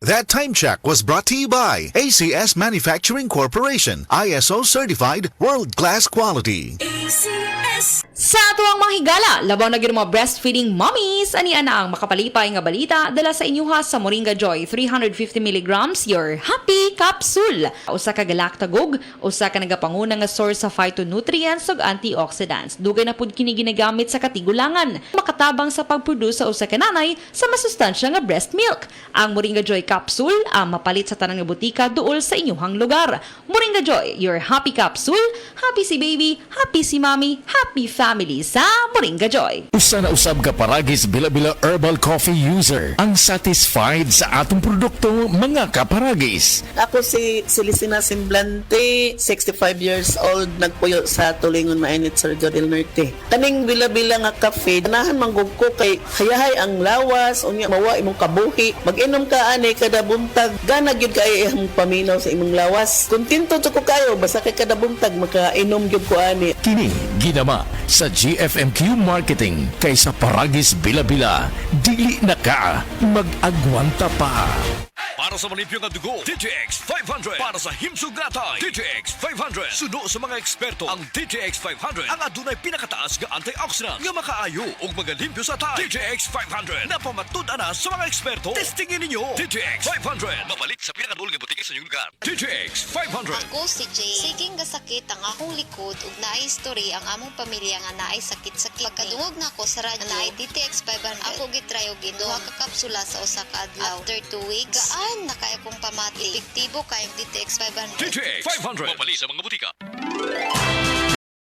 That time check was brought to you by ACS Manufacturing Corporation, ISO certified world-class quality. Sa tuwang mga higala, labaw na mga breastfeeding mommies, ani ana ang makapalipay nga balita dala sa inyuha sa Moringa Joy 350 mg your happy capsule. Usa ka galactagog, usa ka nagapanguna nga source sa phytonutrients ug antioxidants. Dugay na pud kini ginagamit sa katigulangan, makatabang sa pagproduce sa usa ka nanay sa masustansya nga breast milk. Ang Moringa Joy capsule ang mapalit sa tanang nga butika duol sa inyuhang lugar. Moringa Joy, your happy capsule. Happy si baby, happy si mommy, happy family sa Moringa Joy. Usa na usab ka paragis bila-bila herbal coffee user ang satisfied sa atong produkto mga kaparagis. Ako si Celestina Semblante, 65 years old, nagpuyo sa Tulingon Mainit, Surigao del Norte. Kaning bila-bila nga kafe, ganahan manggug ko kay hayahay ang lawas, unya mawa imong kabuhi. Mag-inom ka ani kada buntag, gana gyud kay imong paminaw sa imong lawas. Kontento to ko kayo basta kay kada buntag makainom gyud ko ani. Kini ginama sa GFMQ Marketing kaysa paragis bila-bila dili na ka mag-agwanta pa. Para sa malimpyo nga dugo, DTX 500. Para sa himsog gatay, DTX 500. Suno sa mga eksperto, ang DTX 500 ang adunay pinakataas nga antioxidant nga makaayo ug magalimpyo sa tay. DTX 500 napamatud-an na sa mga eksperto. Testingin ninyo DTX 500. Mapalit sa pinakadul nga butika sa inyong lugar. DTX 500. Ako si Jay. Siging gasakit ang akong likod ug naay history ang among pamilya nga naay sakit-sakit. Pagkadungog na ko sa radyo, naay DTX 500. Ako gitry og duha ka kapsula sa usa ka adlaw. After 2 weeks, gaan na kaya kong pamati. Epektibo kayong DTX 500. DTX 500. Mapalit sa mga butika.